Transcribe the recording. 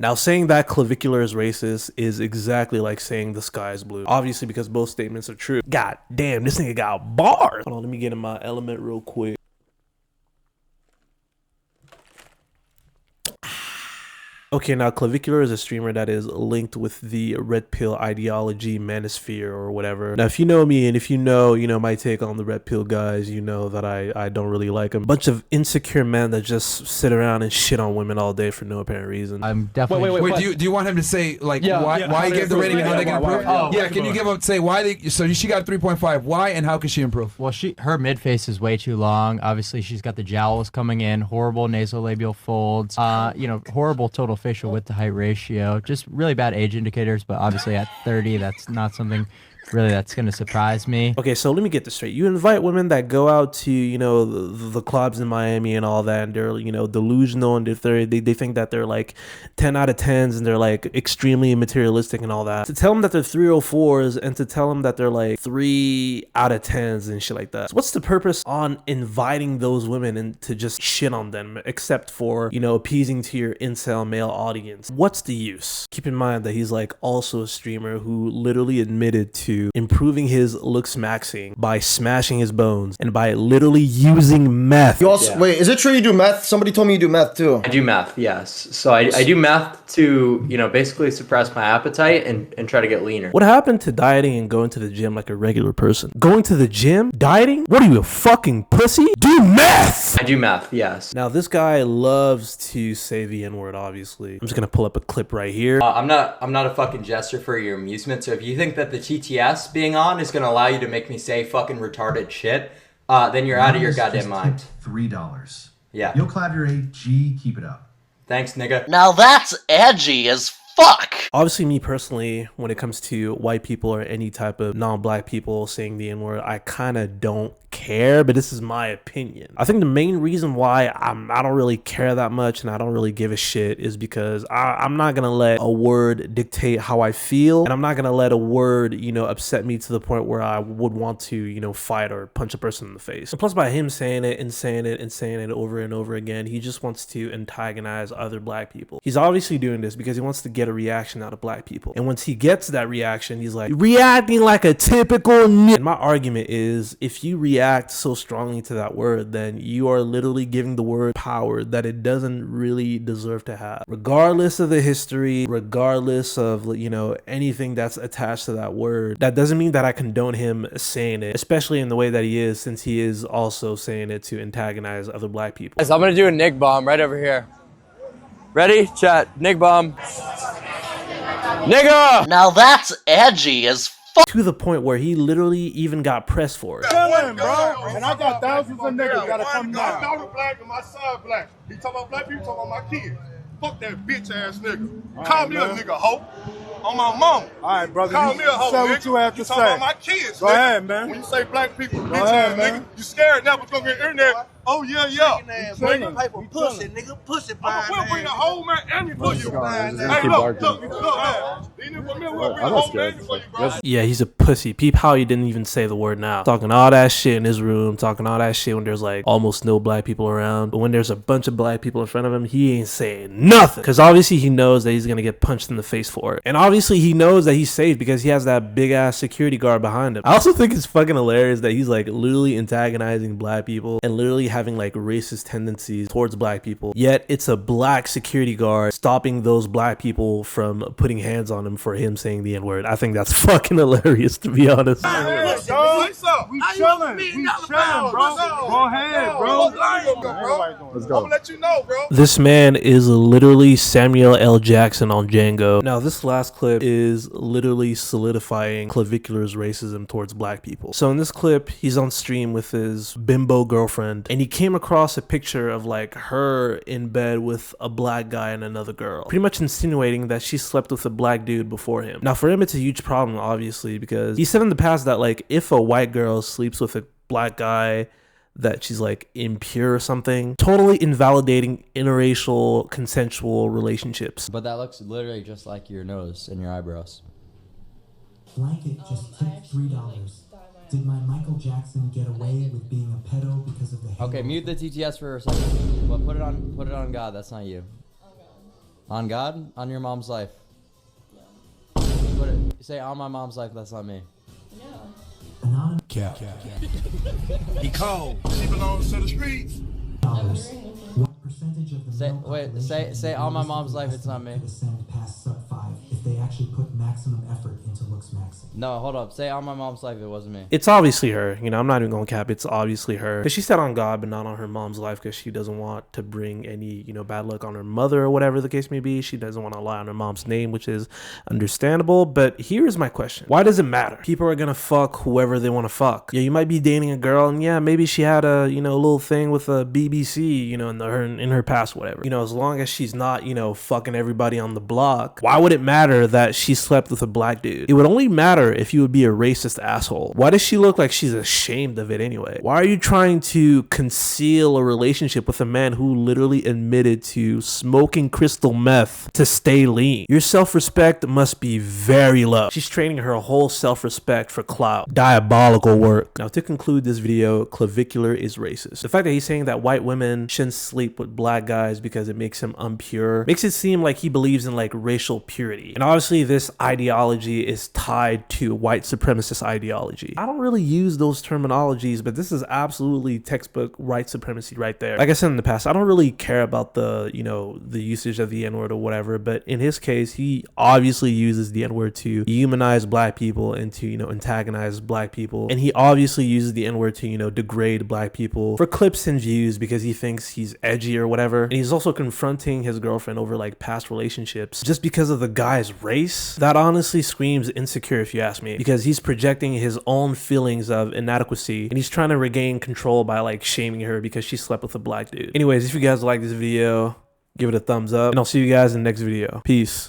Now, saying that clavicular is racist is exactly like saying the sky is blue. Obviously, because both statements are true. God damn, this nigga got bars. Hold on, let me get in my element real quick. Okay, now Clavicular is a streamer that is linked with the red pill ideology manosphere or whatever. Now, if you know me and if you know my take on the red pill guys, you know that I don't really like them. Bunch of insecure men that just sit around and shit on women all day for no apparent reason. I'm definitely. Wait, do you want him to say like why he gave the rating and how they can improve? Yeah, can you give him say why they? So she got 3.5. Why and how can she improve? Well, her mid face is way too long. Obviously, she's got the jowls coming in, horrible nasolabial folds. Horrible total facial width to height ratio. Just really bad age indicators, but obviously at 30, that's not something really that's going to surprise me. Okay, so let me get this straight. You invite women that go out to, the clubs in Miami and all that, and they're, delusional, and they think that they're like 10 out of 10s and they're like extremely materialistic and all that. To tell them that they're 304s and to tell them that they're like 3 out of 10s and shit like that. So what's the purpose on inviting those women and to just shit on them except for, appeasing to your incel male audience? What's the use? Keep in mind that he's like also a streamer who literally admitted to improving his looks maxing by smashing his bones and by literally using meth. You also, wait, is it true you do meth? Somebody told me you do meth too. I do meth, yes. So I do meth to, basically suppress my appetite and try to get leaner. What happened to dieting and going to the gym like a regular person? Going to the gym? Dieting? What are you, a fucking pussy? Do meth! I do meth, yes. Now this guy loves to say the N-word, obviously. I'm just gonna pull up a clip right here. I'm not a fucking jester for your amusement, so if you think that the TTS being on is gonna allow you to make me say fucking retarded shit, then you're out of your goddamn mind. $3. Yeah. Yo, Clavicular, G, keep it up. Thanks, nigga. Now that's edgy as fuck. Obviously, me personally, when it comes to white people or any type of non-black people saying the N-word, I kind of don't care, but this is my opinion. I think the main reason why I don't really care that much and I don't really give a shit is because I'm not gonna let a word dictate how I feel, and I'm not gonna let a word upset me to the point where I would want to fight or punch a person in the face. And plus, by him saying it and saying it and saying it over and over again, he just wants to antagonize other black people. He's obviously doing this because he wants to get a reaction out of black people, and once he gets that reaction, he's like reacting like a typical And my argument is, if you react so strongly to that word, then you are literally giving the word power that it doesn't really deserve to have. Regardless of the history, regardless of anything that's attached to that word, that doesn't mean that I condone him saying it, especially in the way that he is, since he is also saying it to antagonize other black people. Guys, I'm gonna do a Nick bomb right over here. Ready? Chat. Nick bomb. Nigga! Now that's edgy as fuck. To the point where he literally even got pressed for it. Chilling, bro. And I got thousands of niggas gotta come down. My daughter black and my son black. He talking about black people, talking about my kids. Fuck that bitch ass nigga. Call me a nigga hoe. On my mama. Alright, brother. Call me a hoe, nigga. What you have to say. Talking about my kids, Go ahead, man. When you say black people, bitch ass nigga, you scared now, but gonna get in there. Oh, yeah. Nigga, paper pussy, nigga. Pussy pie. We'll bring the whole man and me for you. Hey, look, man. Yeah, he's a pussy. Peep how he didn't even say the word now. Talking all that shit in his room, talking all that shit when there's like almost no black people around. But when there's a bunch of black people in front of him, he ain't saying nothing. Because obviously he knows that he's gonna get punched in the face for it. And obviously he knows that he's safe because he has that big ass security guard behind him. I also think it's fucking hilarious that he's like literally antagonizing black people and literally having like racist tendencies towards black people, yet it's a black security guard stopping those black people from putting hands on him for him saying the N-word. I think that's fucking hilarious, to be honest. We chilling, bro. Go ahead, bro. Let's go. I'm gonna let you know, bro. This man is literally Samuel L. Jackson on Django. Now, this last clip is literally solidifying Clavicular's racism towards black people. So in this clip, he's on stream with his bimbo girlfriend, and he came across a picture of like her in bed with a black guy and another girl, pretty much insinuating that she slept with a black dude before him. Now, for him, it's a huge problem, obviously, because he said in the past that like if a white girl sleeps with a black guy, that she's like impure or something, totally invalidating interracial consensual relationships. But that looks literally just like your nose and your eyebrows. Blanket just tipped $3. Did my Michael Jackson get away with being a pedo because of the Okay, mute the TTS for a second. But put it on God, that's not you. On God? On your mom's life? Say on my mom's life, that's not me. Anonymous. He cold. She belongs to the streets. What percentage of the male population say on my mom's life, it's not me. could ascend past sub 5 if they actually put maximum effort into looks maxing? No, hold up. Say on my mom's life, it wasn't me. It's obviously her. You know, I'm not even going to cap. It's obviously her. Because she said on God, but not on her mom's life because she doesn't want to bring any, you know, bad luck on her mother or whatever the case may be. She doesn't want to lie on her mom's name, which is understandable. But here's my question. Why does it matter? People are going to fuck whoever they want to fuck. Yeah, you might be dating a girl and yeah, maybe she had a, you know, a little thing with a BBC, you know, in her past, whatever. You know, as long as she's not, you know, fucking everybody on the block, why would it matter that she slept with a black dude? It would only matter if you would be a racist asshole. Why does she look like she's ashamed of it anyway? Why are you trying to conceal a relationship with a man who literally admitted to smoking crystal meth to stay lean? Your self-respect must be very low. She's trading her whole self-respect for clout. Diabolical work. Now, to conclude this video, Clavicular is racist. The fact that he's saying that white women shouldn't sleep with black guys because it makes him impure makes it seem like he believes in like racial purity. And obviously this ideology is tied to white supremacist ideology. I don't really use those terminologies, but this is absolutely textbook white supremacy right there. Like I said in the past, I don't really care about the, you know, the usage of the N-word or whatever, but in his case, he obviously uses the N-word to humanize black people and to, you know, antagonize black people. And he obviously uses the N-word to, you know, degrade black people for clips and views because he thinks he's edgy or whatever. And he's also confronting his girlfriend over like past relationships just because of the guy's race. That honestly screams insecure if you ask me, because he's projecting his own feelings of inadequacy and he's trying to regain control by like shaming her because she slept with a black dude. Anyways, if you guys like this video, give it a thumbs up and I'll see you guys in the next video. Peace.